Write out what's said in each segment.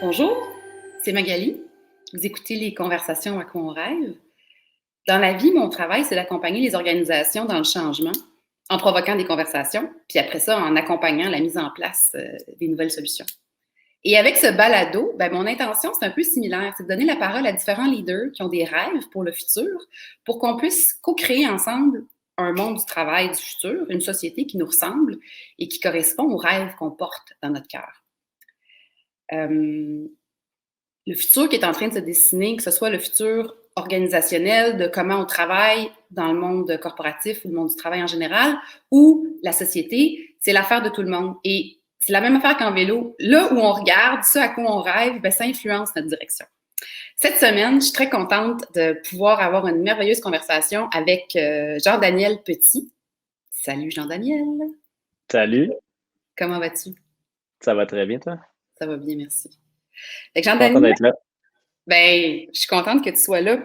Bonjour, c'est Magali. Vous écoutez les conversations à quoi on rêve. Dans la vie, mon travail, c'est d'accompagner les organisations dans le changement en provoquant des conversations, puis après ça, en accompagnant la mise en place des nouvelles solutions. Et avec ce balado, mon intention, c'est un peu similaire, c'est de donner la parole à différents leaders qui ont des rêves pour le futur, pour qu'on puisse co-créer ensemble un monde du travail du futur, une société qui nous ressemble et qui correspond aux rêves qu'on porte dans notre cœur. Le futur qui est en train de se dessiner, que ce soit le futur organisationnel, de comment on travaille dans le monde corporatif ou le monde du travail en général, ou la société, c'est l'affaire de tout le monde. Et c'est la même affaire qu'en vélo. Là où on regarde, ce à quoi on rêve, ça influence notre direction. Cette semaine, je suis très contente de pouvoir avoir une merveilleuse conversation avec Jean-Daniel Petit. Salut Jean-Daniel. Salut, Comment vas-tu? ça va très bien, toi? Ça va bien, merci. Je Fait que suis content Jean-Daniel, d'être là. je suis contente que tu sois là.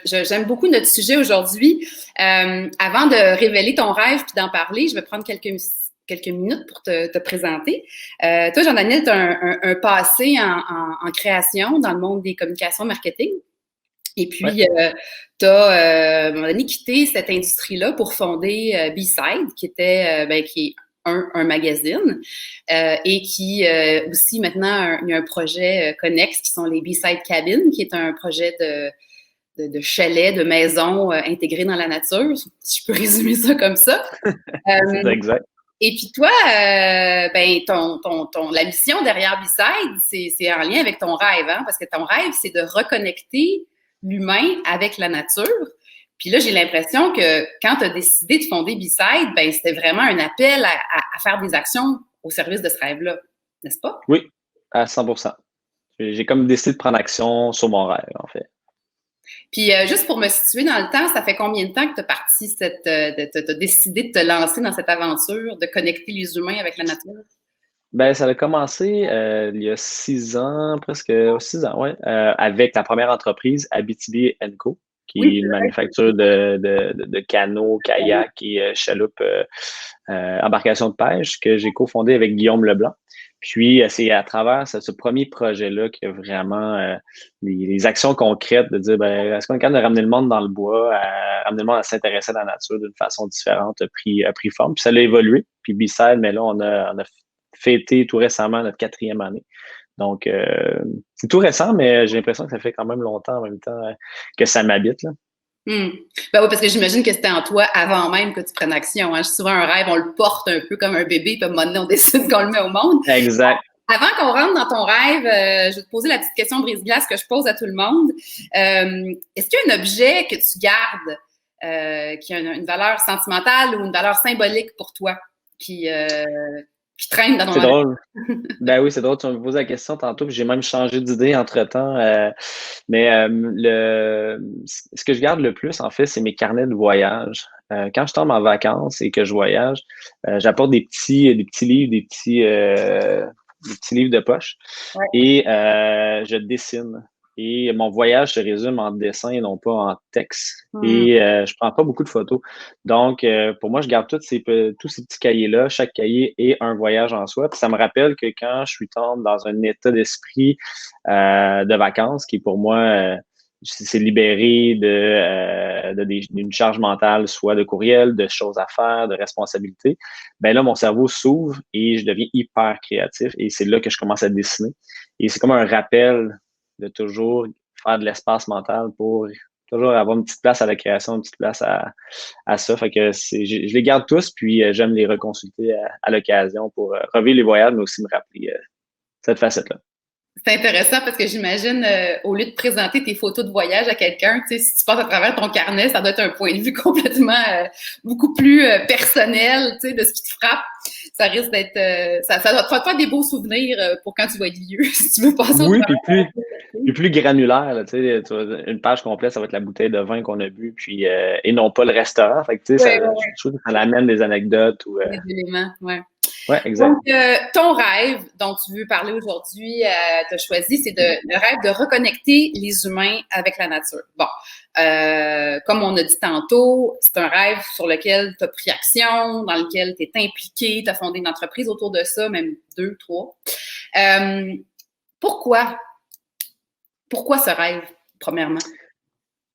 J'aime beaucoup notre sujet aujourd'hui. Avant de révéler ton rêve puis d'en parler, je vais prendre quelques minutes pour te présenter. Toi, Jean-Daniel, tu as un passé en création dans le monde des communications marketing. Et Ouais. puis, tu as, à un moment donné, quitté cette industrie-là pour fonder B-Side, qui est un magazine, et qui aussi, maintenant, il y a un projet connexe qui sont les B-Side Cabins, qui est un projet de chalet, de maison intégré dans la nature, si je peux résumer ça comme ça. C'est exact. Et puis toi, la mission derrière B-Side, c'est en lien avec ton rêve, hein? Parce que ton rêve, c'est de reconnecter l'humain avec la nature. Puis là, j'ai l'impression que quand tu as décidé de fonder B-Side, c'était vraiment un appel à faire des actions au service de ce rêve-là, n'est-ce pas? Oui, à 100%. J'ai comme décidé de prendre action sur mon rêve, en fait. Puis juste pour me situer dans le temps, ça fait combien de temps que tu as parti t'as décidé de te lancer dans cette aventure de connecter les humains avec la nature? Ben, ça a commencé il y a 6 ans, presque 6 ans, ouais, avec la première entreprise, Abitibi Co., Oui, qui est c'est une vrai. manufacture de canots, kayaks et chaloupes, embarcations de pêche, que j'ai cofondé avec Guillaume Leblanc. Puis, c'est à travers ce premier projet-là que vraiment les actions concrètes de dire, est-ce qu'on est capable de ramener le monde dans le bois, ramener le monde à s'intéresser à la nature d'une façon différente, a pris forme. Puis, ça a évolué. Puis, B-Side, mais là, on a fêté tout récemment notre 4e année. Donc, c'est tout récent, mais j'ai l'impression que ça fait quand même longtemps en même temps que ça m'habite, là. Ben oui, parce que j'imagine que c'était en toi avant même que tu prennes action. Hein. Souvent, un rêve, on le porte un peu comme un bébé, puis à un moment donné, on décide qu'on le met au monde. Exact. Avant qu'on rentre dans ton rêve, je vais te poser la petite question brise-glace que je pose à tout le monde. Est-ce qu'il y a un objet que tu gardes qui a une valeur sentimentale ou une valeur symbolique pour toi qui traîne dans ton C'est environnement? drôle. Ben oui, c'est drôle, tu me poses la question tantôt, puis j'ai même changé d'idée entre-temps. Mais ce que je garde le plus, en fait, c'est mes carnets de voyage. Quand je tombe en vacances et que je voyage, j'apporte des petits livres, des petits livres de poche Ouais. et je dessine. Et mon voyage se résume en dessin et non pas en texte. Hmm. Et je prends pas beaucoup de photos. Donc, pour moi, je garde tous ces petits cahiers-là. Chaque cahier est un voyage en soi. Puis ça me rappelle que quand je suis tombé dans un état d'esprit de vacances, qui pour moi, c'est libéré d'une charge mentale, soit de courriel, de choses à faire, de responsabilités, ben là, mon cerveau s'ouvre et je deviens hyper créatif. Et c'est là que je commence à dessiner. Et c'est comme un rappel de toujours faire de l'espace mental pour toujours avoir une petite place à la création, une petite place à ça. Fait que je les garde tous, puis j'aime les reconsulter à l'occasion pour revivre les voyages, mais aussi me rappeler cette facette-là. C'est intéressant parce que j'imagine, au lieu de présenter tes photos de voyage à quelqu'un, tu sais, si tu passes à travers ton carnet, ça doit être un point de vue complètement beaucoup plus personnel, tu sais, de ce qui te frappe. Ça risque d'être, ça doit te faire des beaux souvenirs pour quand tu vas être vieux, si tu veux passer au Oui, puis travers. plus granulaire, là, tu sais, une page complète, ça va être la bouteille de vin qu'on a bu, puis et non pas le restaurant. Fait que, tu sais, Ouais, je trouve que ça amène des anecdotes ou des éléments, ouais. ouais, exact. Donc, ton rêve dont tu veux parler aujourd'hui, tu as choisi, c'est le rêve de reconnecter les humains avec la nature. Bon, comme on a dit tantôt, c'est un rêve sur lequel tu as pris action, dans lequel tu es impliqué, tu as fondé une entreprise autour de ça, même deux, trois. Euh, Pourquoi? Pourquoi ce rêve, premièrement?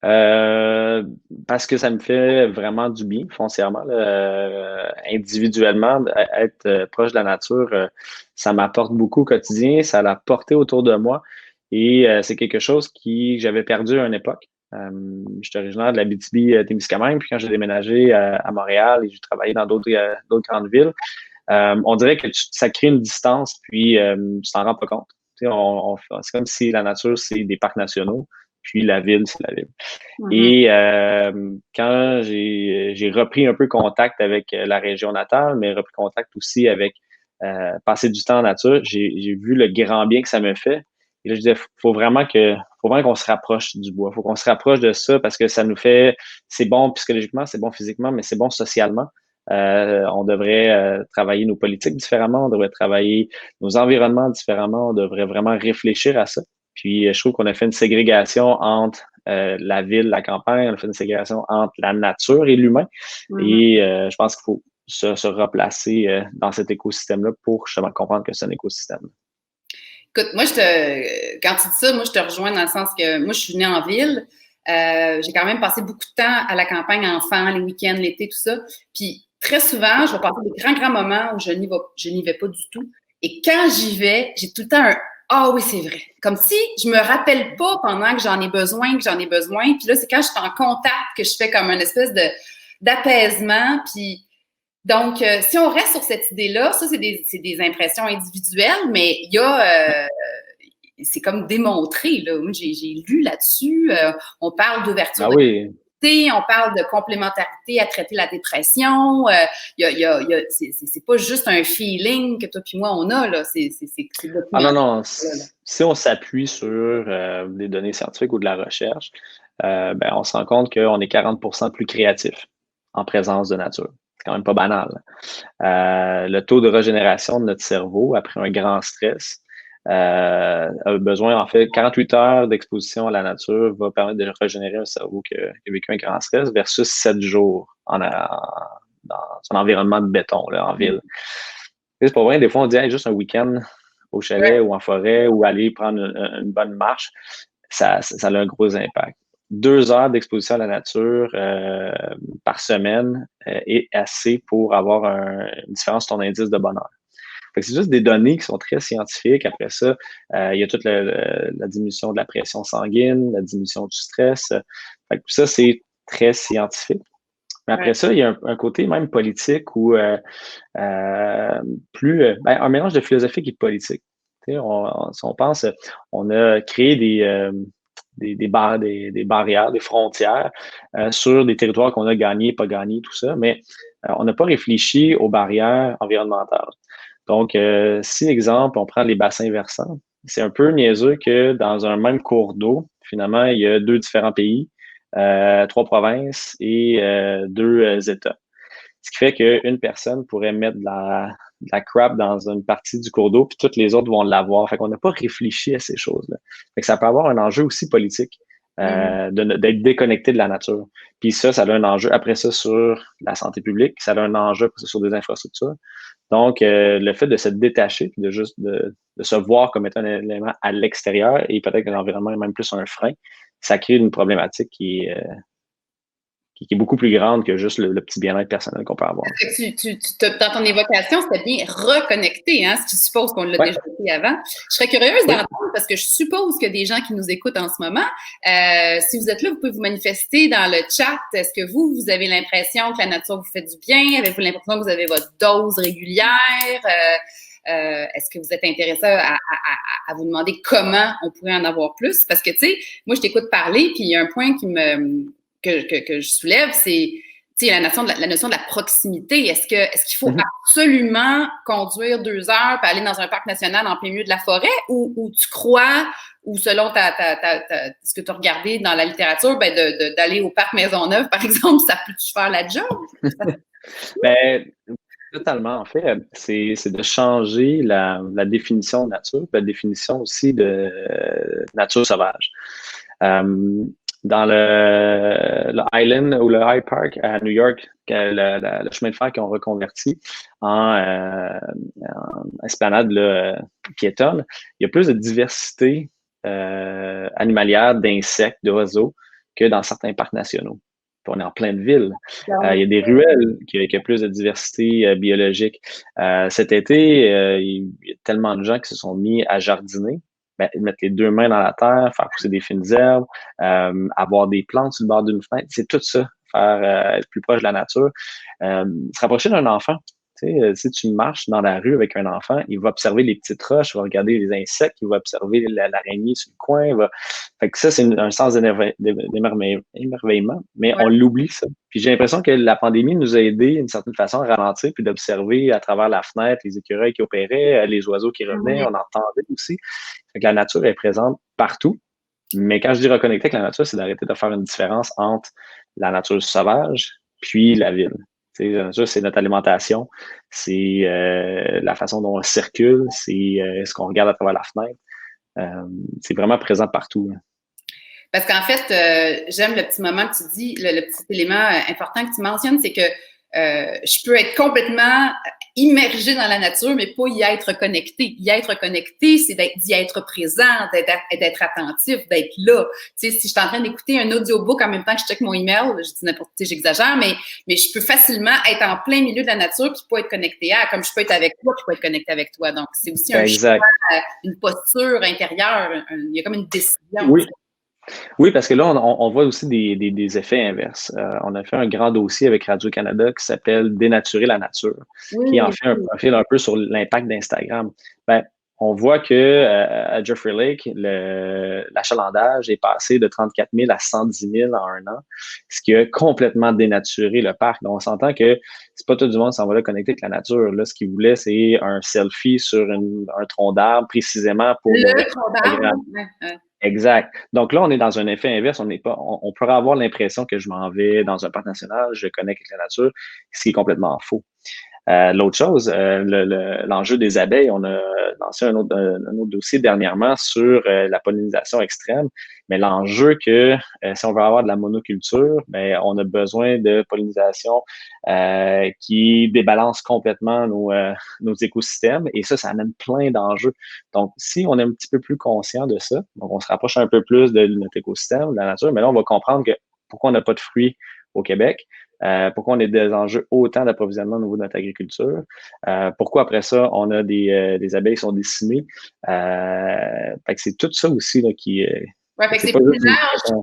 Parce que ça me fait vraiment du bien, foncièrement. Là, individuellement, être proche de la nature, ça m'apporte beaucoup au quotidien, ça l'a porté autour de moi et c'est quelque chose que j'avais perdu à une époque. Je suis originaire de l'Abitibi-Témiscamingue, puis quand j'ai déménagé à Montréal et j'ai travaillé dans d'autres grandes villes, on dirait que ça crée une distance, puis tu t'en rends pas compte. Tu sais, c'est comme si la nature, c'est des parcs nationaux, puis la ville, c'est la ville. Et quand j'ai repris un peu contact avec la région natale, mais repris contact aussi avec passer du temps en nature, j'ai vu le grand bien que ça me fait. Et là, je disais, faut vraiment qu'on se rapproche du bois. Faut qu'on se rapproche de ça parce que ça nous fait, c'est bon psychologiquement, c'est bon physiquement, mais c'est bon socialement. On devrait travailler nos politiques différemment, on devrait travailler nos environnements différemment, on devrait vraiment réfléchir à ça. Puis je trouve qu'on a fait une ségrégation entre la ville, la campagne, on a fait une ségrégation entre la nature et l'humain. Et je pense qu'il faut se replacer dans cet écosystème-là pour justement comprendre que c'est un écosystème. Écoute, moi, quand tu dis ça, moi, je te rejoins dans le sens que moi, je suis venue en ville. J'ai quand même passé beaucoup de temps à la campagne, enfant, les week-ends, l'été, tout ça. Puis très souvent, je vais passer des grands moments où je n'y vais pas du tout. Et quand j'y vais, j'ai tout le temps un ah oui, c'est vrai. Comme si je me rappelle pas pendant que j'en ai besoin. Puis là, c'est quand je suis en contact que je fais comme une espèce d'apaisement. Puis donc, si on reste sur cette idée-là, ça, c'est des impressions individuelles, mais il y a c'est comme démontré, là. Moi, j'ai lu là-dessus. On parle d'ouverture Ah oui. on parle de complémentarité à traiter la dépression. C'est pas juste un feeling que toi puis moi, on a, là. C'est Ah non, non. Si on s'appuie sur des données scientifiques ou de la recherche, ben, on se rend compte qu'on est 40% plus créatif en présence de nature. C'est quand même pas banal. Le taux de régénération de notre cerveau après un grand stress a besoin, en fait, 48 heures d'exposition à la nature va permettre de régénérer un cerveau qui a vécu un grand stress versus 7 jours dans son environnement de béton, là, en ville. C'est pas vrai, des fois, on dit hey, juste un week-end au chalet ou en forêt ou aller prendre une bonne marche, ça a un gros impact. 2 heures d'exposition à la nature par semaine est assez pour avoir une différence sur ton indice de bonheur. C'est juste des données qui sont très scientifiques. Après ça, il y a toute la diminution de la pression sanguine, la diminution du stress. Ça, c'est très scientifique. Mais après ça, il y a un côté même politique ou un mélange de philosophique et de politique. Si on pense, on a créé des barrières, des frontières sur des territoires qu'on a gagnés, pas gagnés, tout ça, mais on n'a pas réfléchi aux barrières environnementales. Donc, si, exemple, on prend les bassins versants, c'est un peu niaiseux que dans un même cours d'eau, finalement, il y a 2 différents pays, 3 provinces et 2 États. Ce qui fait qu'une personne pourrait mettre de la crap dans une partie du cours d'eau, puis toutes les autres vont l'avoir. Fait qu'on n'a pas réfléchi à ces choses-là. Fait que ça peut avoir un enjeu aussi politique d'être déconnecté de la nature. Puis ça a un enjeu après ça sur la santé publique, ça a un enjeu après ça sur des infrastructures. Donc, le fait de se détacher, de se voir comme étant un élément à l'extérieur et peut-être que l'environnement est même plus un frein, ça crée une problématique qui est beaucoup plus grande que juste le petit bien-être personnel qu'on peut avoir. Dans ton évocation, c'était bien reconnecté, hein, ce qui suppose qu'on l'a déjà fait avant. Je serais curieuse d'entendre parce que je suppose que des gens qui nous écoutent en ce moment, si vous êtes là, vous pouvez vous manifester dans le chat. Est-ce que vous avez l'impression que la nature vous fait du bien? Avez-vous l'impression que vous avez votre dose régulière? Est-ce que vous êtes intéressé à vous demander comment on pourrait en avoir plus? Parce que, tu sais, moi, je t'écoute parler, puis il y a un point que je soulève, c'est la notion de la proximité. Est-ce qu'il faut absolument conduire 2 heures pour aller dans un parc national en plein milieu de la forêt ou tu crois, ou selon ce que tu as regardé dans la littérature, ben d'aller au parc Maisonneuve, par exemple, ça peut-tu faire la job? Ben, totalement. En fait, c'est de changer la définition de nature, la définition aussi de nature sauvage. Dans le Highland ou le High Park à New York, le chemin de fer qu'ils ont reconverti en esplanade là, piétonne, il y a plus de diversité animalière, d'insectes, d'oiseaux que dans certains parcs nationaux. Puis on est en pleine ville. Il y a des ruelles qui ont plus de diversité biologique. Cet été, il y a tellement de gens qui se sont mis à jardiner, mettre les deux mains dans la terre, faire pousser des fines herbes, avoir des plantes sur le bord d'une fenêtre. C'est tout ça, faire être plus proche de la nature. Se rapprocher d'un enfant. Tu sais, si tu marches dans la rue avec un enfant, il va observer les petites roches, il va regarder les insectes, il va observer l'araignée sur le coin. Fait que ça, c'est un sens d'émerveillement, mais on l'oublie, ça. Puis j'ai l'impression que la pandémie nous a aidés, d'une certaine façon, à ralentir puis d'observer à travers la fenêtre les écureuils qui opéraient, les oiseaux qui revenaient, on entendait aussi. Fait que la nature est présente partout. Mais quand je dis reconnecter avec la nature, c'est d'arrêter de faire une différence entre la nature sauvage puis la ville. La nature, c'est notre alimentation, c'est la façon dont on circule, c'est ce qu'on regarde à travers la fenêtre. C'est vraiment présent partout. Hein. Parce qu'en fait, j'aime le petit moment que tu dis, le petit élément important que tu mentionnes, c'est que je peux être complètement immergée dans la nature, mais pas y être connectée. Y être connecté, c'est d'y être présent, d'être attentif, d'être là. Tu sais, si je suis en train d'écouter un audiobook en même temps que je check mon email, je dis n'importe quoi, j'exagère, mais je peux facilement être en plein milieu de la nature puis pas être connecté à, comme je peux être avec toi puis pas être connecté avec toi. Donc, c'est aussi un choix, une posture intérieure, il y a comme une décision. Oui. Oui, parce que là, on voit aussi des effets inverses. On a fait un grand dossier avec Radio-Canada qui s'appelle Dénaturer la nature, qui en fait un profil un peu sur l'impact d'Instagram. On voit que à Jeffrey Lake, l'achalandage est passé de 34 000 à 110 000 en un an, ce qui a complètement dénaturé le parc. Donc, on s'entend que c'est pas tout le monde qui s'en va là connecter avec la nature. Là, ce qu'ils voulaient, c'est un selfie sur un tronc d'arbre précisément pour le tronc d'arbre. Exact. Donc là, on est dans un effet inverse. On pourrait avoir l'impression que je m'en vais dans un parc national, je connecte avec la nature, ce qui est complètement faux. L'autre chose, l'enjeu des abeilles, on a lancé un autre dossier dernièrement sur la pollinisation extrême, mais l'enjeu que si on veut avoir de la monoculture, on a besoin de pollinisation qui débalance complètement nos écosystèmes, et ça amène plein d'enjeux. Donc, si on est un petit peu plus conscient de ça, donc on se rapproche un peu plus de notre écosystème, de la nature, mais là, on va comprendre que pourquoi on n'a pas de fruits au Québec, pourquoi on a des enjeux autant d'approvisionnement au niveau de notre agriculture, pourquoi après ça, on a des abeilles qui sont décimées. Fait que c'est tout ça aussi là, qui... fait que c'est plus large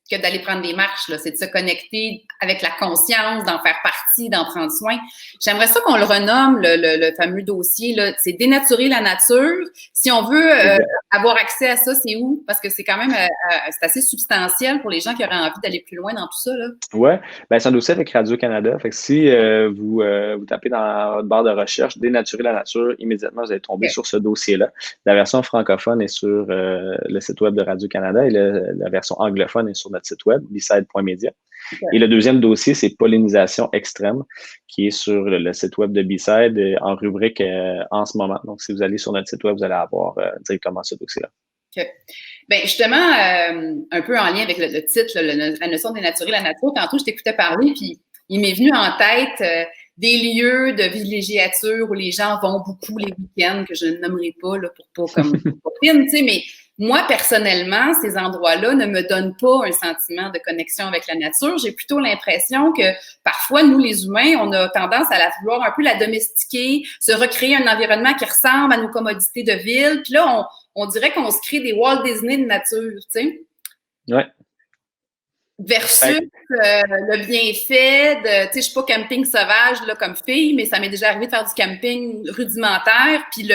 que d'aller prendre des marches, là. C'est de se connecter avec la conscience, d'en faire partie, d'en prendre soin. J'aimerais ça qu'on le renomme, le fameux dossier, là. C'est dénaturer la nature. Si on veut avoir accès à ça, c'est où? Parce que c'est quand même c'est assez substantiel pour les gens qui auraient envie d'aller plus loin dans tout ça, là. Ouais, c'est un dossier avec Radio-Canada. Fait que si vous tapez dans votre barre de recherche dénaturer la nature, immédiatement vous allez tomber sur ce dossier-là. La version francophone est sur le site web de Radio-Canada et la version anglophone est sur notre site web, b-side.media. Et le deuxième dossier, c'est pollinisation extrême, qui est sur le site web de B-side en rubrique en ce moment. Donc, si vous allez sur notre site web, vous allez avoir directement ce dossier-là. OK. Bien, justement, un peu en lien avec le titre, la notion de dénaturer la nature, tantôt, je t'écoutais parler, puis il m'est venu en tête des lieux de villégiature où les gens vont beaucoup les week-ends, que je ne nommerai pas là, pour pas comme copine, tu sais, mais moi, personnellement, ces endroits-là ne me donnent pas un sentiment de connexion avec la nature. J'ai plutôt l'impression que parfois, nous, les humains, on a tendance à vouloir un peu la domestiquer, se recréer un environnement qui ressemble à nos commodités de ville. Puis là, on dirait qu'on se crée des Walt Disney de nature, tu sais. Ouais. Versus le bienfait de, tu sais, je suis pas camping sauvage là, comme fille, mais ça m'est déjà arrivé de faire du camping rudimentaire. Puis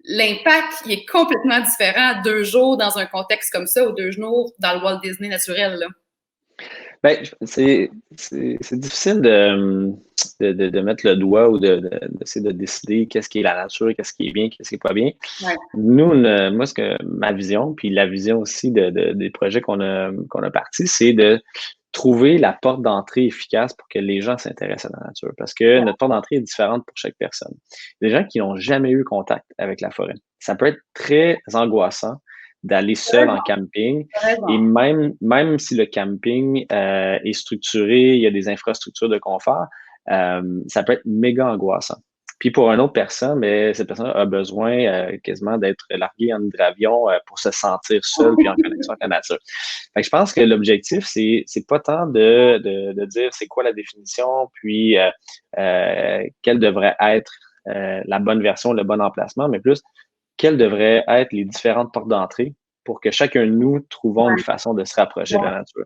l'impact, il est complètement différent 2 jours dans un contexte comme ça ou 2 jours dans le Walt Disney naturel, là. C'est difficile de mettre le doigt ou d'essayer de décider qu'est-ce qui est la nature, qu'est-ce qui est bien, qu'est-ce qui est pas bien. Ouais. Nous, moi, ma vision, puis la vision aussi des projets qu'on a partis, c'est de trouver la porte d'entrée efficace pour que les gens s'intéressent à la nature. Parce que notre porte d'entrée est différente pour chaque personne. Des gens qui n'ont jamais eu contact avec la forêt. Ça peut être très angoissant d'aller seul en camping. Et même si le camping est structuré, il y a des infrastructures de confort, ça peut être méga angoissant. Puis pour une autre personne, mais cette personne a besoin quasiment d'être larguée en hydravion pour se sentir seule puis en connexion avec la nature. Fait que je pense que l'objectif, c'est pas tant de dire c'est quoi la définition, puis quelle devrait être la bonne version, le bon emplacement, mais plus quelles devraient être les différentes portes d'entrée pour que chacun de nous trouvons une façon de se rapprocher de la nature.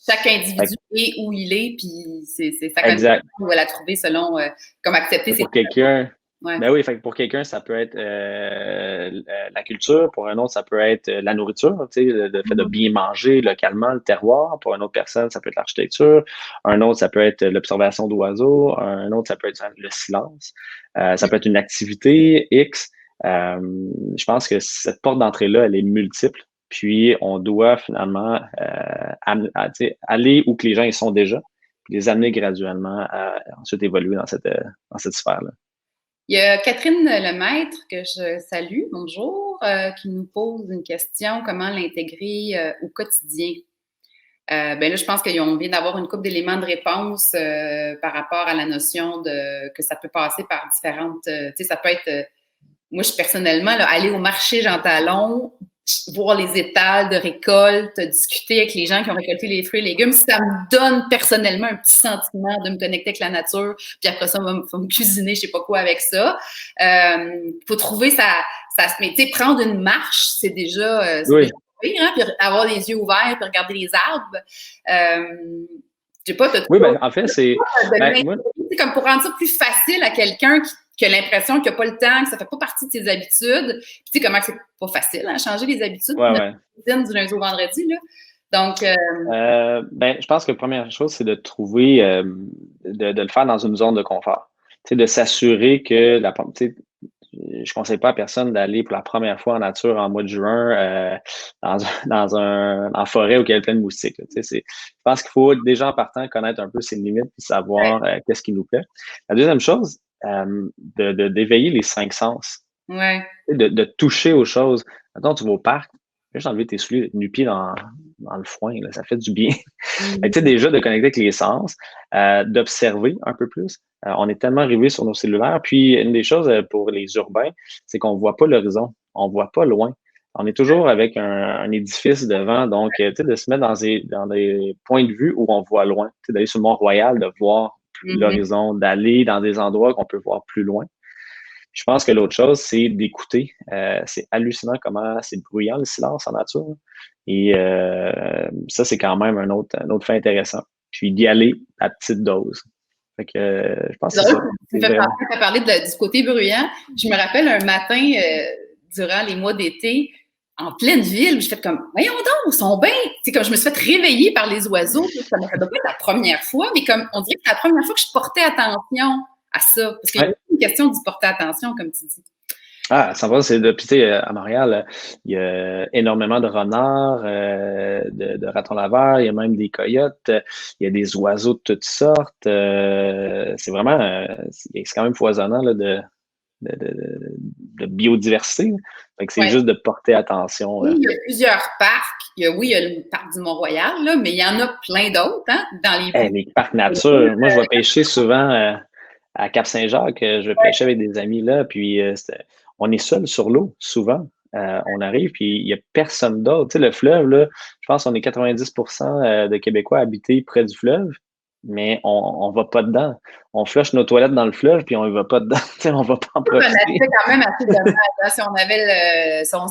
Chaque individu est où il est, puis c'est sa connexion Exact. où elle a trouvé selon comme accepter ses Pour quelqu'un, ouais. ben oui, fait que pour quelqu'un, ça peut être la culture. Pour un autre, ça peut être la nourriture, tu sais, le fait de bien manger localement, le terroir. Pour une autre personne, ça peut être l'architecture. Un autre, ça peut être l'observation d'oiseaux. Un autre, ça peut être le silence. Ça peut être une activité X. Je pense que cette porte d'entrée-là, elle est multiple. Puis, on doit finalement aller où que les gens ils sont déjà, puis les amener graduellement à ensuite évoluer dans cette sphère-là. Il y a Catherine Lemaître, que je salue, bonjour, qui nous pose une question, comment l'intégrer au quotidien? Ben là, je pense qu'on vient d'avoir une couple d'éléments de réponse par rapport à la notion que ça peut passer par différentes... tu sais, ça peut être... moi, personnellement, là, aller au marché Jean Talon, voir les étals de récolte, discuter avec les gens qui ont récolté les fruits et légumes, ça me donne personnellement un petit sentiment de me connecter avec la nature, puis après ça, on va me cuisiner, je sais pas quoi avec ça. Faut trouver mais tu sais, prendre une marche, c'est déjà, oui. pire, hein, puis avoir les yeux ouverts, puis regarder les arbres. Je sais pas, oui, ben, en fait, c'est... c'est comme pour rendre ça plus facile à quelqu'un qui a l'impression qu'il n'a pas le temps, que ça ne fait pas partie de ses habitudes. Puis tu sais comment c'est pas facile, hein, changer les habitudes du lundi au vendredi, là. Donc... ben, je pense que la première chose, c'est de trouver, de le faire dans une zone de confort. Tu sais, de s'assurer que je ne conseille pas à personne d'aller pour la première fois en nature en mois de juin en forêt où il y a plein de moustiques. Je pense qu'il faut déjà en partant connaître un peu ses limites et savoir qu'est-ce qui nous plaît. La deuxième chose, d'éveiller les 5 sens. Ouais. De toucher aux choses. Maintenant, tu vas au parc, juste enlever tes souliers, nu-pieds dans le foin, là, ça fait du bien. Tu sais, déjà, de connecter avec les sens, d'observer un peu plus. On est tellement arrivé sur nos cellulaires. Puis, une des choses pour les urbains, c'est qu'on ne voit pas l'horizon. On ne voit pas loin. On est toujours avec un édifice devant. Donc, tu sais, de se mettre dans des points de vue où on voit loin. Tu sais, d'aller sur le Mont-Royal, de voir l'horizon, d'aller dans des endroits qu'on peut voir plus loin. Je pense que l'autre chose, c'est d'écouter. C'est hallucinant comment c'est bruyant le silence en nature. Et ça, c'est quand même un autre fait intéressant. Puis d'y aller à petite dose. Fait que je pense que c'est ça. Tu as parlé du côté bruyant. Je me rappelle un matin durant les mois d'été, en pleine ville, je fais comme, voyons donc, ils sont bien. C'est comme je me suis fait réveiller par les oiseaux. Ça ne doit pas être la première fois, mais comme on dirait que c'est la première fois que je portais attention à ça. Parce qu'il y a une question d'y porter attention, comme tu dis. Ah, ça va, c'est depuis, tu sais, à Montréal, il y a énormément de renards, de ratons laveurs, il y a même des coyotes, il y a des oiseaux de toutes sortes. C'est vraiment, c'est quand même foisonnant là, de biodiversité. Fait que c'est juste de porter attention. Oui, il y a plusieurs parcs. Il y a le parc du Mont-Royal, là, mais il y en a plein d'autres, hein, dans les parcs nature. Moi, je vais pêcher souvent à Cap-Saint-Jacques. Je vais pêcher avec des amis là, puis on est seul sur l'eau, souvent. On arrive, puis il n'y a personne d'autre. Tu sais, le fleuve, là, je pense qu'on est 90% de Québécois habités près du fleuve, mais on ne va pas dedans. On flush nos toilettes dans le fleuve, puis on ne va pas dedans. Tu sais, on ne va pas en profiter. C'est quand même assez dommage. Hein, si on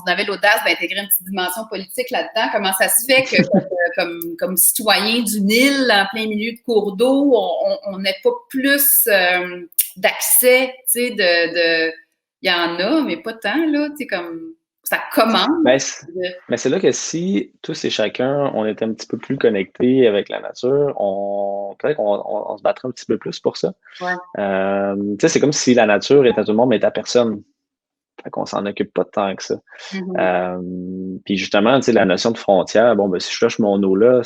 avait l'audace d'intégrer une petite dimension politique là-dedans, comment ça se fait que comme citoyen d'une île en plein milieu de cours d'eau, on n'ait pas plus d'accès, tu sais, il y en a, mais pas tant, là, tu sais, comme ça commence. Mais c'est là que si tous et chacun, on était un petit peu plus connectés avec la nature, peut-être qu'on se battrait un petit peu plus pour ça. Ouais. Tu sais, c'est comme si la nature était à tout le monde, mais était à personne. Fait qu'on s'en occupe pas tant que ça. Puis justement, tu sais, la notion de frontière, bon, ben, si je flush mon eau là,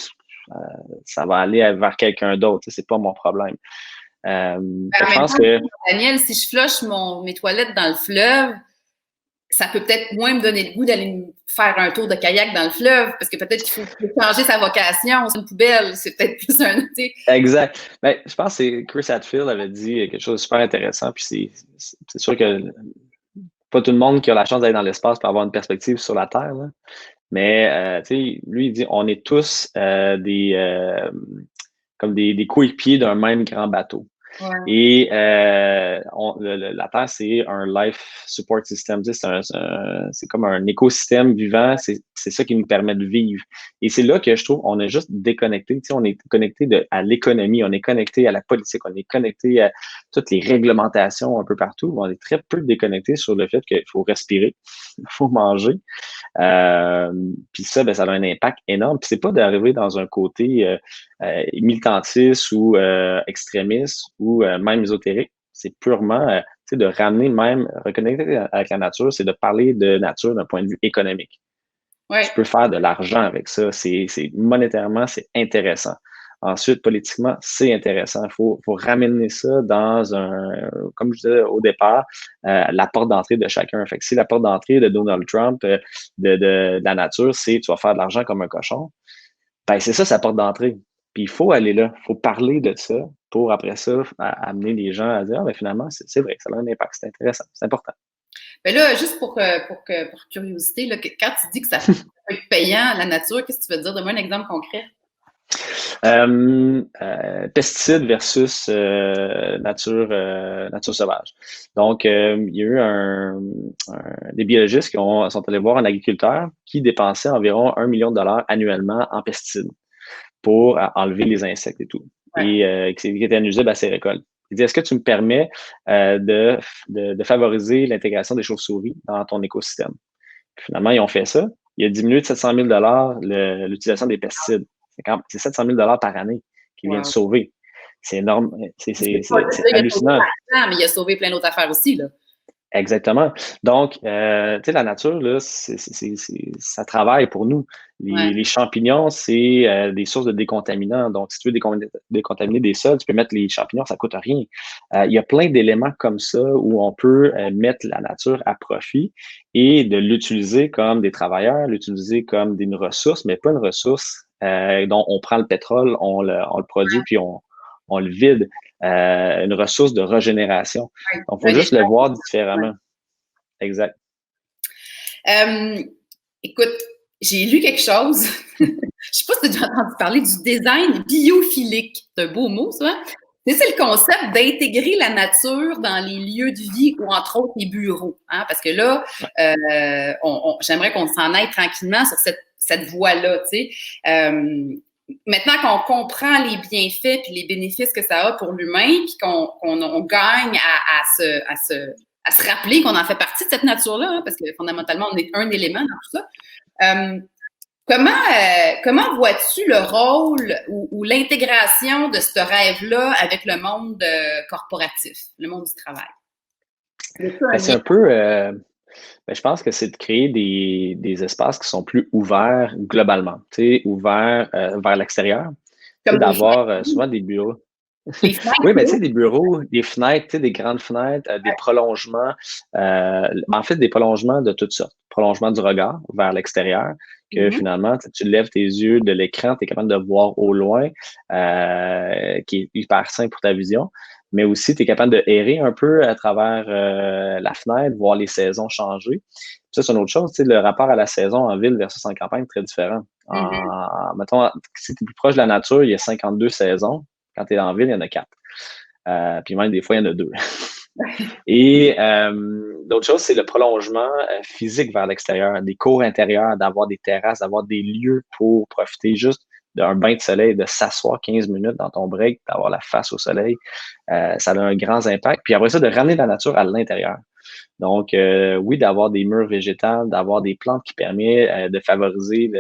ça va aller vers quelqu'un d'autre. Tu sais, c'est pas mon problème. Je pense que... Daniel, si je flush mes toilettes dans le fleuve, ça peut peut-être moins me donner le goût d'aller me faire un tour de kayak dans le fleuve, parce que peut-être qu'il faut changer sa vocation, c'est une poubelle, c'est peut-être plus un... Exact. Ben, je pense que Chris Hadfield avait dit quelque chose de super intéressant, puis c'est sûr que pas tout le monde qui a la chance d'aller dans l'espace peut avoir une perspective sur la Terre, là. Mais tu sais, lui, il dit on est tous comme des coéquipiers d'un même grand bateau. Ouais. Et la Terre, c'est un life support system. Tu sais, c'est comme un écosystème vivant. C'est ça qui nous permet de vivre. Et c'est là que je trouve on est juste déconnecté. Tu sais, on est connecté à l'économie, on est connecté à la politique, on est connecté à toutes les réglementations un peu partout. On est très peu déconnecté sur le fait qu'il faut respirer, il faut manger. Puis ça, ben, ça a un impact énorme. Puis c'est pas d'arriver dans un côté militantiste ou extrémiste ou même ésotérique. C'est purement de ramener même, reconnecter avec la nature, c'est de parler de nature d'un point de vue économique. Ouais. Tu peux faire de l'argent avec ça. C'est monétairement, c'est intéressant. Ensuite, politiquement, c'est intéressant. Il faut ramener ça dans comme je disais au départ, la porte d'entrée de chacun. Fait que si la porte d'entrée de Donald Trump, de la nature, c'est tu vas faire de l'argent comme un cochon, ben c'est ça sa porte d'entrée. Puis il faut aller là, il faut parler de ça pour après ça amener les gens à dire ah, ben finalement, c'est vrai, ça a un impact, c'est intéressant, c'est important. Mais là, juste pour curiosité, là, quand tu dis que ça peut être payant, la nature, qu'est-ce que tu veux dire? Donne-moi un exemple concret. Pesticides versus nature sauvage. Donc, il y a eu des biologistes qui sont allés voir un agriculteur qui dépensait environ $1 million annuellement en pesticides pour enlever les insectes et tout, et qui étaient nuisibles à ses récoltes. Il dit, est-ce que tu me permets de favoriser l'intégration des chauves-souris dans ton écosystème? Puis finalement, ils ont fait ça. Il a diminué de 700 000 l'utilisation des pesticides. C'est 700 000 par année qu'il vient de sauver. C'est énorme. C'est hallucinant. Mais il a sauvé plein d'autres affaires aussi, là. Exactement. Donc, tu sais, la nature, là, ça travaille pour nous. Les champignons, c'est des sources de décontaminants. Donc, si tu veux décontaminer des sols, tu peux mettre les champignons, ça coûte rien. Il y a plein d'éléments comme ça où on peut mettre la nature à profit et de l'utiliser comme des travailleurs, l'utiliser comme une ressource, mais pas une ressource dont on prend le pétrole, on le produit, puis on le vide. Une ressource de régénération. Donc, il faut juste le voir différemment. Exact. Écoute, j'ai lu quelque chose. Je ne sais pas si tu as déjà entendu parler du design biophilique. C'est un beau mot, ça. C'est le concept d'intégrer la nature dans les lieux de vie ou entre autres les bureaux. Hein? Parce que là, j'aimerais qu'on s'en aille tranquillement sur cette voie-là. Tu sais. Maintenant qu'on comprend les bienfaits et les bénéfices que ça a pour l'humain, puis qu'on gagne à se rappeler qu'on en fait partie de cette nature-là, hein, parce que fondamentalement, on est un élément dans tout ça. Comment vois-tu le rôle ou l'intégration de ce rêve-là avec le monde corporatif, le monde du travail? C'est un peu... je pense que c'est de créer des espaces qui sont plus ouverts globalement, ouverts vers l'extérieur. D'avoir souvent des bureaux. Oui, mais tu sais, des bureaux, des fenêtres, des grandes fenêtres, des prolongements, en fait, des prolongements de toutes sortes. Prolongement du regard vers l'extérieur, que finalement, tu lèves tes yeux de l'écran, tu es capable de voir au loin, qui est hyper sain pour ta vision. Mais aussi, tu es capable de errer un peu à travers la fenêtre, voir les saisons changer. Ça, c'est une autre chose. Le rapport à la saison en ville versus en campagne est très différent. Mettons, si tu es plus proche de la nature, il y a 52 saisons. Quand tu es en ville, il y en a 4. Puis même, des fois, il y en a 2. Et l'autre chose, c'est le prolongement physique vers l'extérieur, des cours intérieurs, d'avoir des terrasses, d'avoir des lieux pour profiter juste d'un bain de soleil, de s'asseoir 15 minutes dans ton break, d'avoir la face au soleil. Ça a un grand impact. Puis après ça, de ramener la nature à l'intérieur. Donc, oui, d'avoir des murs végétales, d'avoir des plantes qui permettent de favoriser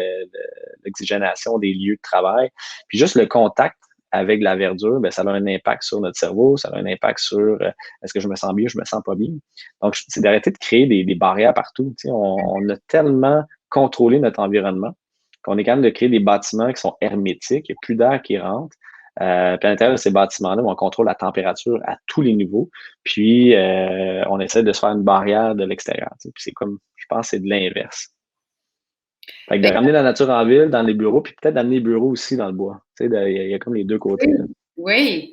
l'oxygénation des lieux de travail. Puis juste le contact avec la verdure, ben, ça a un impact sur notre cerveau, ça a un impact sur est-ce que je me sens bien, je me sens pas bien. Donc, c'est d'arrêter de créer des barrières partout. Tu sais, on a tellement contrôlé notre environnement qu'on est capable de créer des bâtiments qui sont hermétiques, il n'y a plus d'air qui rentre. Puis à l'intérieur de ces bâtiments-là, on contrôle la température à tous les niveaux. Puis on essaie de se faire une barrière de l'extérieur. Puis c'est comme, je pense, c'est de l'inverse. Fait que de Fait que, ramener la nature en ville, dans les bureaux, puis peut-être d'amener les bureaux aussi dans le bois. Tu sais, il y a comme les deux côtés. Là. oui.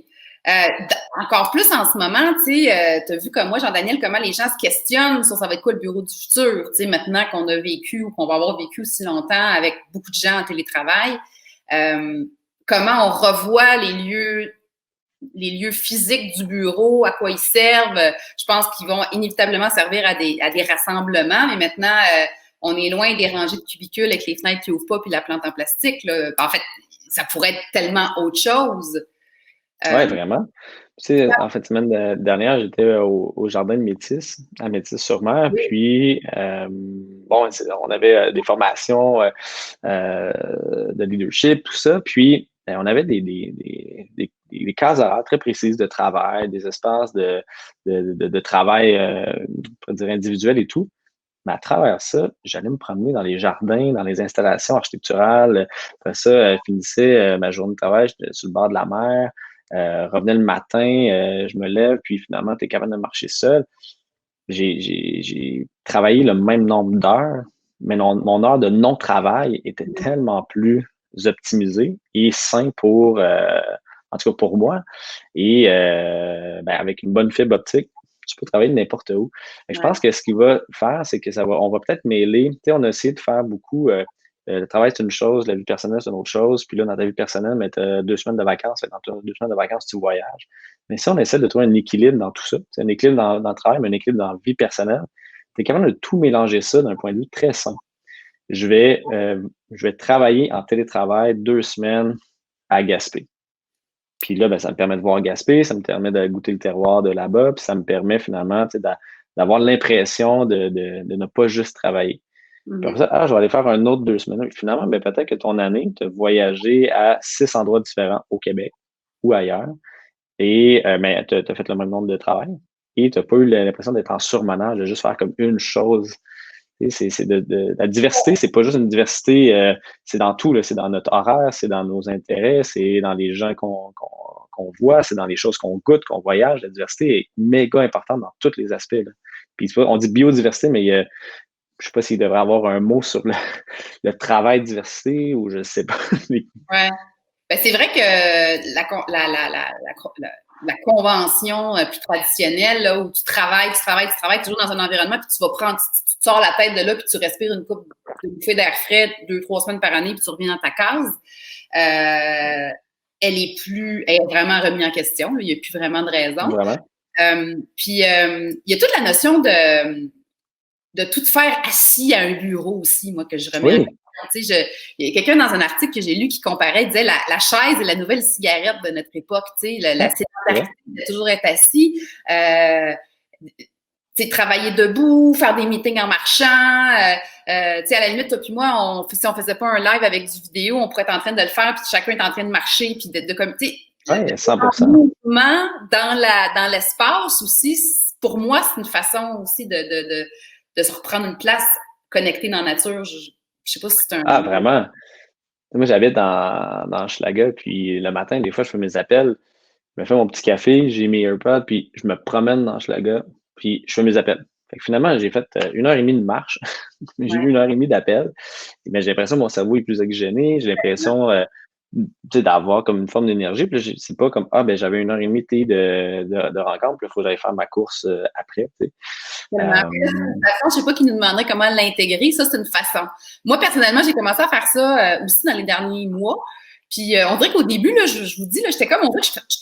Encore plus en ce moment, tu sais, tu as vu comme moi, Jean-Daniel, comment les gens se questionnent sur ça va être quoi le bureau du futur, tu sais, maintenant qu'on a vécu ou qu'on va avoir vécu aussi longtemps avec beaucoup de gens en télétravail, comment on revoit les lieux physiques du bureau, à quoi ils servent. Je pense qu'ils vont inévitablement servir à des rassemblements, mais maintenant, on est loin des rangées de cubicules avec les fenêtres qui ouvrent pas puis la plante en plastique. Là. En fait, ça pourrait être tellement autre chose. Oui, vraiment. Tu sais, en fait, semaine dernière, j'étais au jardin de Métis, à Métis-sur-Mer, Oui. puis bon, on avait des formations de leadership, tout ça, puis on avait des cases horaires très précises de travail, des espaces de travail, on pourrait dire individuel et tout. Mais à travers ça, j'allais me promener dans les jardins, dans les installations architecturales. Après ça, finissais ma journée de travail, j'étais sur le bord de la mer. Revenais le matin, je me lève, puis finalement, tu es capable de marcher seul. J'ai travaillé le même nombre d'heures, mais mon heure de non-travail était tellement plus optimisée et sain pour, en tout cas pour moi. Et avec une bonne fibre optique, tu peux travailler de n'importe où. Et je Ouais. pense que ce qu'il va faire, c'est que on va peut-être mêler, tu sais, on a essayé de faire beaucoup, le travail c'est une chose, la vie personnelle c'est une autre chose, puis là, dans ta vie personnelle, mais tu as 2 semaines de vacances, et dans 2 semaines de vacances, tu voyages. Mais si on essaie de trouver un équilibre dans tout ça, c'est un équilibre dans le travail, mais un équilibre dans la vie personnelle, tu es capable de tout mélanger ça d'un point de vue très sain. Je vais travailler en télétravail 2 semaines à Gaspé. Puis là, ben, ça me permet de voir Gaspé, ça me permet de goûter le terroir de là-bas, puis ça me permet finalement d'avoir l'impression de ne pas juste travailler. Puis après ça, je vais aller faire un autre 2 semaines. Puis finalement, ben, peut-être que ton année, tu as voyagé à 6 endroits différents au Québec ou ailleurs, et mais tu as fait le même nombre de travail, et tu n'as pas eu l'impression d'être en surmenage, de juste faire comme une chose. C'est la diversité, c'est pas juste une diversité, c'est dans tout, là, c'est dans notre horaire, c'est dans nos intérêts, c'est dans les gens qu'on voit, c'est dans les choses qu'on goûte, qu'on voyage. La diversité est méga importante dans tous les aspects. Là. Puis on dit biodiversité, mais je sais pas s'il devrait avoir un mot sur le travail diversité ou je sais pas. Ouais. Ben, c'est vrai que la convention plus traditionnelle, là, où tu travailles toujours dans un environnement, puis tu vas prendre, tu te sors la tête de là, puis tu respires une bouffée d'air frais 2-3 semaines par année, puis tu reviens dans ta case. Elle est vraiment remise en question. Là, il n'y a plus vraiment de raison. Vraiment? Puis il y a toute la notion de tout faire assis à un bureau aussi, moi, que je remets en Oui. question. Tu sais, il y a quelqu'un dans un article que j'ai lu qui comparait, disait la chaise est la nouvelle cigarette de notre époque. Tu sais, la sédentarité de toujours être assis. Tu sais, travailler debout, faire des meetings en marchant. Tu sais, à la limite, toi puis moi, si on faisait pas un live avec du vidéo, on pourrait être en train de le faire, puis chacun est en train de marcher, puis de comme, tu sais, Oui, 100%. mouvement dans l'espace aussi, pour moi, c'est une façon aussi de se reprendre une place connectée dans la nature. Je sais pas si c'est un... Ah, vraiment? Moi, j'habite dans Schlaga, puis le matin, des fois, je fais mes appels, je me fais mon petit café, j'ai mes AirPods, puis je me promène dans Schlaga, puis je fais mes appels. Fait que finalement, j'ai fait 1 heure et demie de marche, j'ai eu 1 heure et demie d'appels, mais j'ai l'impression que mon cerveau est plus oxygéné, j'ai l'impression d'avoir comme une forme d'énergie, puis là, c'est pas comme, ben j'avais 1 heure et demie de rencontre, puis il faut que j'aille faire ma course après, tu sais. Tellement. Une façon, je sais pas qui nous demanderait comment l'intégrer. Ça, c'est une façon. Moi, personnellement, j'ai commencé à faire ça aussi dans les derniers mois. Puis, on dirait qu'au début, là, je vous dis, là, j'étais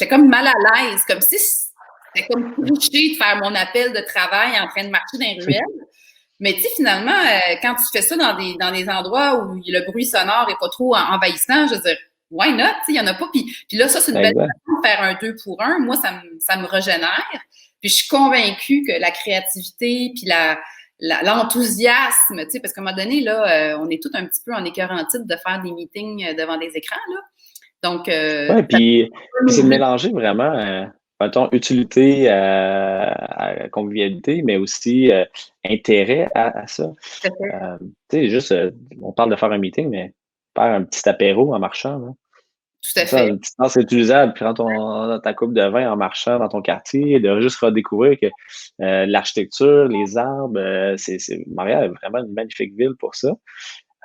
comme mal à l'aise, comme si c'était comme tricher de faire mon appel de travail en train de marcher dans les ruelles. Mais tu sais, finalement, quand tu fais ça dans des endroits où le bruit sonore est pas trop envahissant, je veux dire, why not? Il y en a pas. Puis là, ça, c'est une belle façon de faire un 2 pour 1. Moi, ça me régénère. Puis je suis convaincue que la créativité, puis l'enthousiasme, tu sais, parce qu'à un moment donné, là, on est tous un petit peu en écœurantite de faire des meetings devant des écrans, là. Donc, oui, puis c'est de mélanger vraiment, mettons, utilité à convivialité, mais aussi intérêt à ça. Tu sais, juste, on parle de faire un meeting, mais faire un petit apéro en marchant, là. tout à C'est ça, fait. une petite tasse utilisable, puis prends ta coupe de vin en marchant dans ton quartier, de juste redécouvrir que l'architecture, les arbres, Montréal est vraiment une magnifique ville pour ça.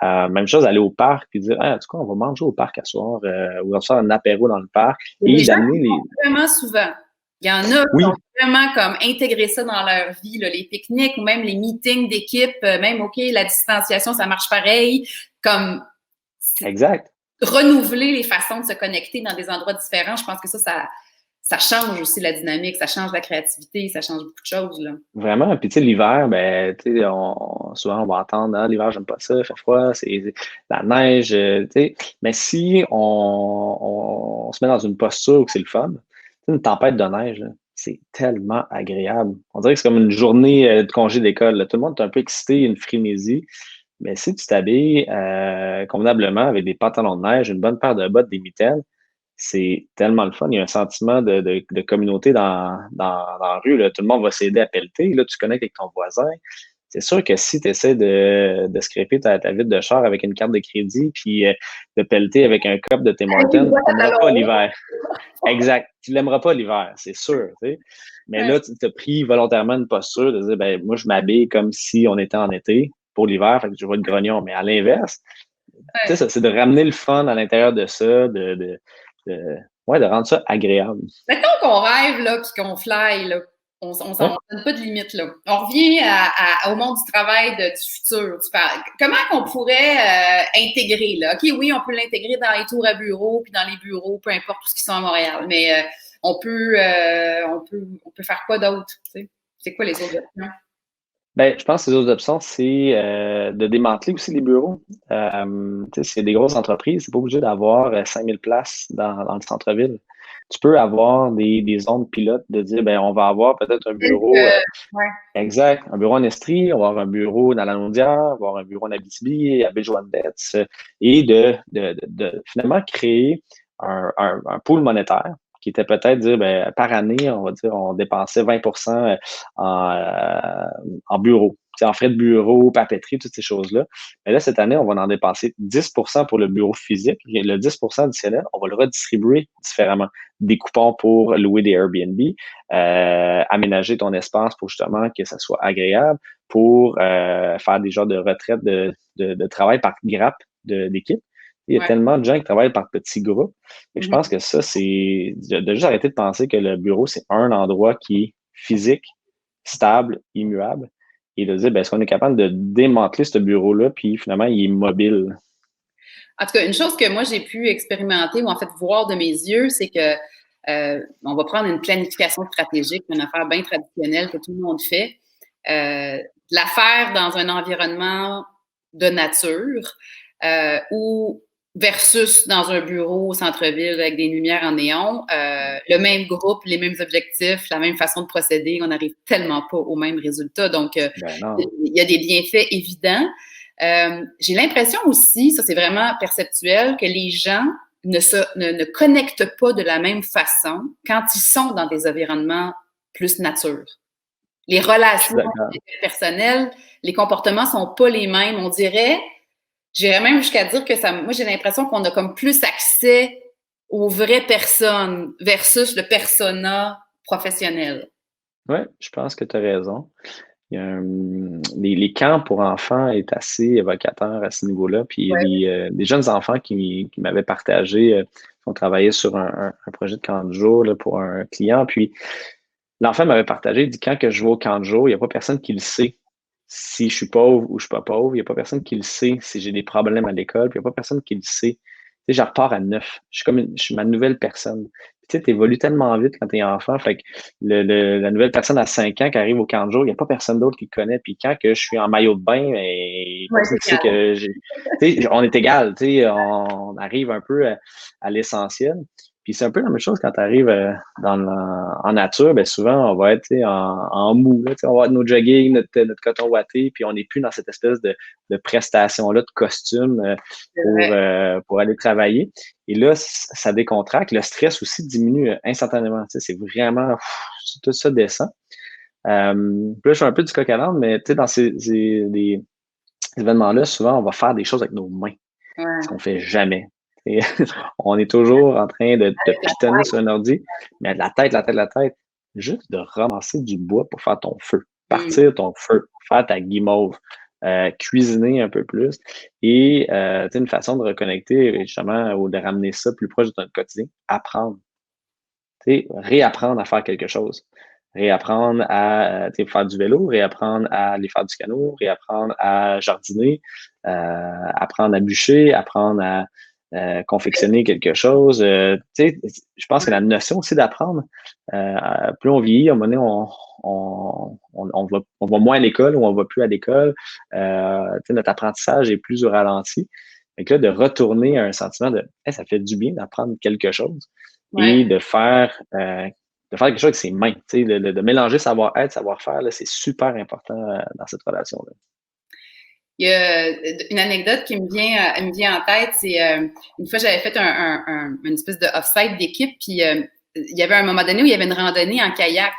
Même chose, aller au parc puis dire, en tout cas, on va manger au parc à soir, ou on va faire un apéro dans le parc, Il y a et des gens d'amener qui les. font vraiment souvent. Il y en a qui Oui, ont vraiment comme intégré ça dans leur vie, là, les pique-niques ou même les meetings d'équipe, même, OK, la distanciation, ça marche pareil. Comme exact. renouveler les façons de se connecter dans des endroits différents, je pense que ça change aussi la dynamique, ça change la créativité, ça change beaucoup de choses, là. Vraiment. Puis, tu sais, l'hiver, ben, tu sais, souvent, on va entendre, ah, l'hiver, j'aime pas ça, il fait froid, c'est la neige, tu sais. Mais si on se met dans une posture où c'est le fun, tu sais, une tempête de neige, là, c'est tellement agréable. On dirait que c'est comme une journée de congé d'école, là. Tout le monde est un peu excité, une frénésie. Mais si tu t'habilles convenablement avec des pantalons de neige, une bonne paire de bottes, des mitaines, c'est tellement le fun. Il y a un sentiment de communauté dans la rue, là. Tout le monde va s'aider à pelleter. Là, tu connectes avec ton voisin. C'est sûr que si tu essaies de scraper ta vitre de char avec une carte de crédit puis de pelleter avec un cup de Tim Avec une Hortons, boîte tu à n'aimeras pas talons l'hiver. Exact. Tu l'aimeras pas l'hiver, c'est sûr. Tu sais. Mais hauts. là, tu as pris volontairement une posture de dire, ben, moi, je m'habille comme si on était en été pour l'hiver, fait que je vais être grognon. Mais à l'inverse, tu sais, c'est de ramener le fun à l'intérieur de ça, de, ouais, de rendre ça agréable. Mettons qu'on rêve, là, puis qu'on fly, là. On Ouais. s'en donne pas de limite, là. On revient au monde du travail du futur. Comment qu'on pourrait intégrer, là? OK, oui, on peut l'intégrer dans les tours à bureaux, puis dans les bureaux, peu importe où ce qui sont à Montréal, mais on peut faire quoi d'autre, tu sais? C'est quoi les autres options? Ben, je pense que les autres options, c'est de démanteler aussi les bureaux. Tu sais, c'est des grosses entreprises, c'est pas obligé d'avoir 5000 places dans le centre-ville. Tu peux avoir des zones pilotes de dire, ben, on va avoir peut-être un bureau Ouais. exact, un bureau en Estrie, on va avoir un bureau dans la Naudière, on va avoir un bureau en Abitibi, à Baie-Joannette, et de finalement créer un pool monétaire qui était peut-être dire, ben, par année, on va dire, on dépensait 20 en bureau, en frais de bureau, papeterie, toutes ces choses-là. Mais là, cette année, on va en dépenser 10 pour le bureau physique. Et le 10 additionnel, on va le redistribuer différemment. Des coupons pour louer des Airbnb, aménager ton espace pour justement que ça soit agréable, pour faire des genres de retraites de travail par grappe d'équipe. Il y a Ouais. tellement de gens qui travaillent par petits groupes. Et je Mhm. pense que ça, c'est de juste arrêter de penser que le bureau, c'est un endroit qui est physique, stable, immuable, et de dire, ben, est-ce qu'on est capable de démanteler ce bureau-là, puis finalement, il est mobile. En tout cas, une chose que moi j'ai pu expérimenter ou en fait voir de mes yeux, c'est que on va prendre une planification stratégique, une affaire bien traditionnelle que tout le monde fait, la faire dans un environnement de nature ou versus dans un bureau au centre-ville avec des lumières en néon, le même groupe, les mêmes objectifs, la même façon de procéder, on n'arrive tellement pas au même résultat. Donc, Ben il non. y a des bienfaits évidents. J'ai l'impression aussi, ça c'est vraiment perceptuel, que les gens ne connectent pas de la même façon quand ils sont dans des environnements plus nature. Les Je suis relations d'accord. personnelles, les comportements sont pas les mêmes. On dirait, j'irais même jusqu'à dire que moi j'ai l'impression qu'on a comme plus accès aux vraies personnes versus le persona professionnel. Oui, je pense que tu as raison. Il y a les camps pour enfants est assez évocateur à ce niveau-là. Puis il y a Ouais. des jeunes enfants qui m'avaient partagé, qui ont travaillé sur un projet de camp de jour là, pour un client. Puis l'enfant m'avait partagé, il dit quand que je vais au camp de jour, il n'y a pas personne qui le sait si je suis pauvre ou je suis pas pauvre. Il n'y a pas personne qui le sait si j'ai des problèmes à l'école. Puis il n'y a pas personne qui le sait. Tu sais, je repars à neuf. Je suis ma nouvelle personne. Puis, tu sais, évolues tellement vite quand tu es enfant. Fait que la nouvelle personne à 5 ans qui arrive au camp de jour, il n'y a pas personne d'autre qui le connaît. Puis quand que je suis en maillot de bain, et Ouais, personne c'est qui sait égal. que j'ai. Tu sais, on est égal. Tu sais, on arrive un peu à l'essentiel. Puis c'est un peu la même chose quand tu arrives en nature, bien souvent, on va être en mou. Là, on va avoir nos jogging, notre coton watté, puis on n'est plus dans cette espèce de prestation-là, de costume C'est vrai. pour aller travailler. Et là, ça décontracte. Le stress aussi diminue instantanément. C'est vraiment, tout ça descend. Puis là, je suis un peu du coq à l'âne, mais dans des événements-là, souvent, on va faire des choses avec nos mains, ce Ouais. qu'on fait jamais. On est toujours en train de pitonner sur un ordi, mais la tête, juste de ramasser du bois pour faire ton feu, partir ton feu, faire ta guimauve, cuisiner un peu plus et une façon de reconnecter justement ou de ramener ça plus proche de notre quotidien, apprendre. Réapprendre à faire quelque chose. Réapprendre à faire du vélo, réapprendre à aller faire du canot, réapprendre à jardiner, apprendre à bûcher, apprendre à confectionner quelque chose. Je pense que la notion aussi d'apprendre, plus on vieillit, à un moment donné, on va moins à l'école ou on va plus à l'école. Notre apprentissage est plus au ralenti. Donc là, de retourner à un sentiment de hey, ça fait du bien d'apprendre quelque chose et de faire quelque chose avec ses mains, de mélanger savoir-être, savoir-faire, là, c'est super important dans cette relation-là. Il y a une anecdote qui me vient en tête, c'est une fois j'avais fait une espèce de off-site d'équipe, puis il y avait un moment donné où il y avait une randonnée en kayak.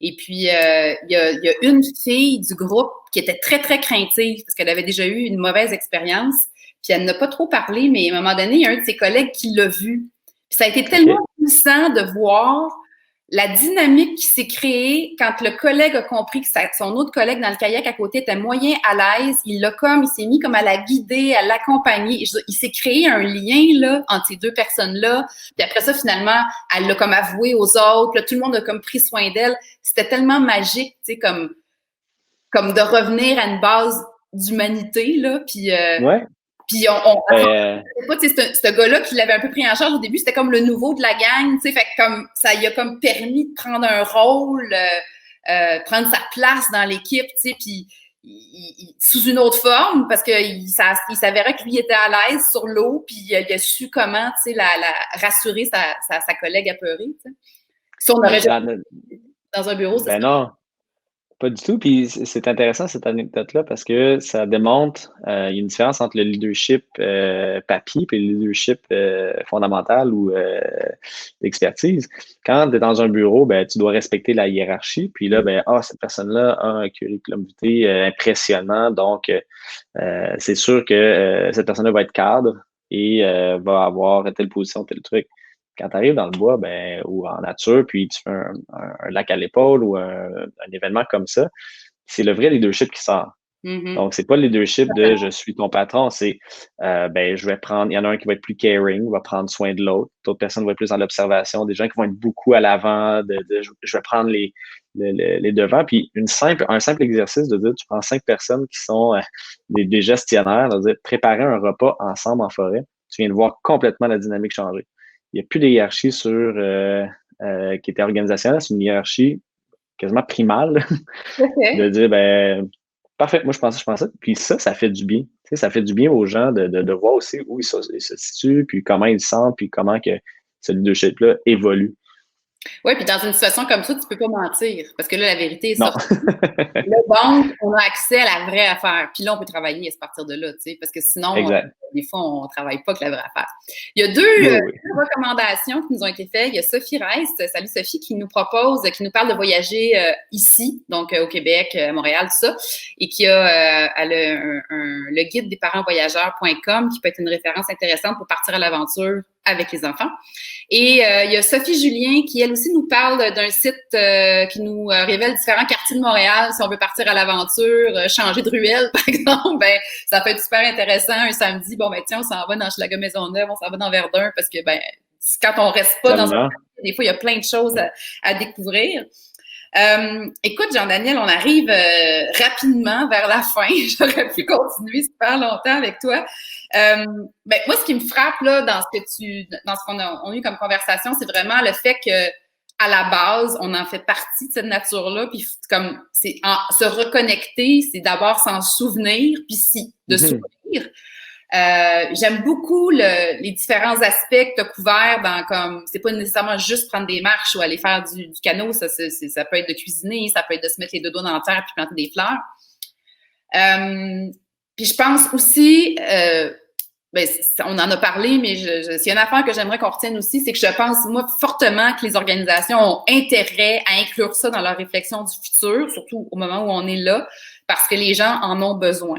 Et puis, il y a une fille du groupe qui était très, très craintive parce qu'elle avait déjà eu une mauvaise expérience. Puis, elle n'a pas trop parlé, mais à un moment donné, il y a un de ses collègues qui l'a vu. Puis, ça a été tellement puissant de voir la dynamique qui s'est créée quand le collègue a compris que son autre collègue dans le kayak à côté était moyen à l'aise. Il s'est mis comme à la guider, à l'accompagner. Il s'est créé un lien là entre ces deux personnes-là. Puis après ça, finalement, elle l'a comme avoué aux autres. Là, tout le monde a comme pris soin d'elle. C'était tellement magique, tu sais, comme de revenir à une base d'humanité là. Puis Puis ce gars-là qui l'avait un peu pris en charge au début, c'était comme le nouveau de la gang, tu sais, fait que comme ça lui a comme permis de prendre un rôle, prendre sa place dans l'équipe, tu sais, puis sous une autre forme, parce que il s'avérait que lui était à l'aise sur l'eau, puis il a su comment, tu sais, la rassurer sa collègue apeurée, tu sais. Si on aurait jamais dans un bureau, c'est non. Pas du tout. Puis c'est intéressant cette anecdote-là parce que ça démontre il y a une différence entre le leadership papier et le leadership fondamental ou d'expertise. Quand tu es dans un bureau, ben, tu dois respecter la hiérarchie. Puis là, ben, cette personne-là a un curriculum vitae impressionnant. Donc, c'est sûr que cette personne-là va être cadre et va avoir telle position, tel truc. Quand tu arrives dans le bois ou en nature, puis tu fais un lac à l'épaule ou un événement comme ça, c'est le vrai leadership qui sort. Donc, c'est pas le leadership de je suis ton patron, c'est je vais prendre, il y en a un qui va être plus caring, va prendre soin de l'autre, d'autres personnes vont être plus dans l'observation, des gens qui vont être beaucoup à l'avant, je vais prendre les devants. Puis un simple exercice de dire tu prends 5 personnes qui sont des gestionnaires, de dire préparer un repas ensemble en forêt, tu viens de voir complètement la dynamique changer. Il n'y a plus de hiérarchie qui était organisationnelle, c'est une hiérarchie quasiment primale de dire parfait, moi je pense ça. Puis ça fait du bien. Tu sais, ça fait du bien aux gens de voir aussi où ils se situent, puis comment ils se sentent, puis comment que ce leadership-là évolue. Oui, puis dans une situation comme ça, tu peux pas mentir, parce que là, la vérité est sortie. Là, donc, on a accès à la vraie affaire. Puis là, on peut travailler à partir de là, tu sais, parce que sinon, des fois, on ne travaille pas avec la vraie affaire. Il y a deux recommandations qui nous ont été faites. Il y a Sophie Reiss, salut Sophie, qui nous parle de voyager ici, donc au Québec, à Montréal, tout ça, et qui a le guide des parents voyageurs.com qui peut être une référence intéressante pour partir à l'aventure avec les enfants. Et il y a Sophie Julien qui, elle aussi, nous parle d'un site qui nous révèle différents quartiers de Montréal. Si on veut partir à l'aventure, changer de ruelle, par exemple, ça peut être super intéressant un samedi. Tiens, on s'en va dans Hochelaga Maisonneuve, on s'en va dans Verdun, parce que, quand on reste pas dans un quartier, des fois, il y a plein de choses à découvrir. Écoute, Jean-Daniel, on arrive rapidement vers la fin. J'aurais pu continuer super longtemps avec toi. Moi, ce qui me frappe là dans ce qu'on a eu comme conversation, c'est vraiment le fait que à la base, on en fait partie de cette nature-là. Puis comme se reconnecter, c'est d'abord s'en souvenir, puis de s'ouvrir. J'aime beaucoup les différents aspects que tu as couverts dans comme c'est pas nécessairement juste prendre des marches ou aller faire du canot, ça peut être de cuisiner, ça peut être de se mettre les deux doigts dans la terre puis planter des fleurs. Puis je pense aussi on en a parlé, mais s'il y a une affaire que j'aimerais qu'on retienne aussi, c'est que je pense, moi, fortement que les organisations ont intérêt à inclure ça dans leur réflexion du futur, surtout au moment où on est là, parce que les gens en ont besoin.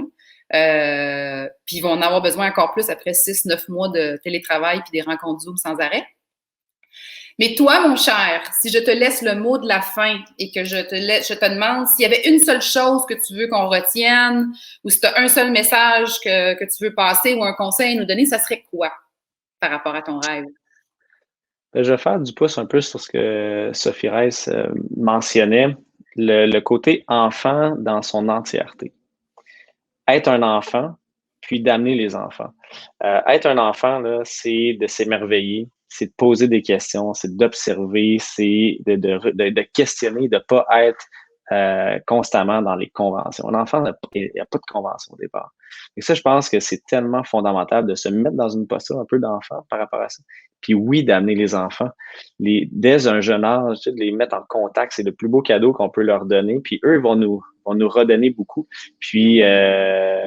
Puis ils vont en avoir besoin encore plus après 6-9 mois de télétravail puis des rencontres Zoom sans arrêt. Mais toi, mon cher, si je te laisse le mot de la fin et que je te demande s'il y avait une seule chose que tu veux qu'on retienne ou si tu as un seul message que tu veux passer ou un conseil à nous donner, ça serait quoi par rapport à ton rêve? Je vais faire du pouce un peu sur ce que Sophie Reiss mentionnait, le côté enfant dans son entièreté. Être un enfant, puis d'amener les enfants. Être un enfant, là, c'est de s'émerveiller, c'est de poser des questions, c'est d'observer, c'est de questionner, de ne pas être constamment dans les conventions. Un enfant, il n'y a pas de convention au départ. Et ça, je pense que c'est tellement fondamental de se mettre dans une posture un peu d'enfant par rapport à ça. Puis oui, d'amener les enfants. Dès un jeune âge, de les mettre en contact, c'est le plus beau cadeau qu'on peut leur donner. Puis eux vont nous redonner beaucoup. Puis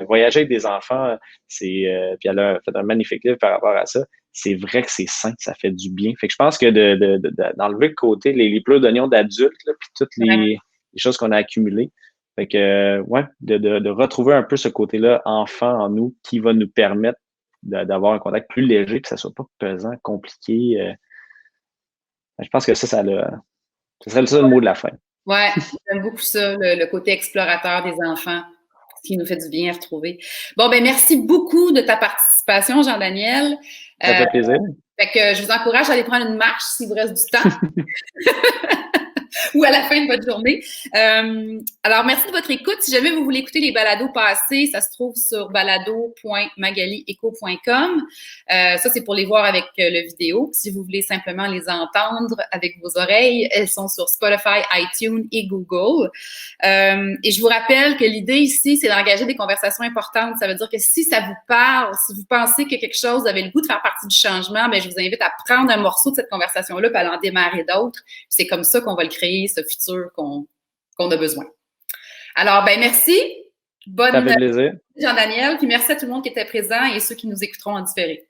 voyager avec des enfants, puis elle a fait un magnifique livre par rapport à ça. C'est vrai que c'est sain, ça fait du bien. Fait que je pense que d'enlever le côté, les plats d'oignons d'adultes, puis toutes les choses qu'on a accumulées. Fait que, ouais, de retrouver un peu ce côté-là enfant en nous qui va nous permettre d'avoir un contact plus léger, que ça soit pas pesant, compliqué. Je pense que ça serait le mot de la fin. Ouais, j'aime beaucoup ça, le côté explorateur des enfants, qui nous fait du bien à retrouver. Bon, ben merci beaucoup de ta participation, Jean-Daniel. Ça fait plaisir. Fait que je vous encourage à aller prendre une marche s'il vous reste du temps. Ou à la fin de votre journée. Alors, merci de votre écoute. Si jamais vous voulez écouter les balados passés, ça se trouve sur balado.magalieco.com. Ça, c'est pour les voir avec le vidéo. Si vous voulez simplement les entendre avec vos oreilles, elles sont sur Spotify, iTunes et Google. Et je vous rappelle que l'idée ici, c'est d'engager des conversations importantes. Ça veut dire que si ça vous parle, si vous pensez que quelque chose avait le goût de faire partie du changement, bien, je vous invite à prendre un morceau de cette conversation-là et à en démarrer d'autres. C'est comme ça qu'on va le créer, ce futur qu'on a besoin. Alors, ben merci. Bonne Ça fait plaisir. Jean-Daniel, puis merci à tout le monde qui était présent et ceux qui nous écouteront en différé.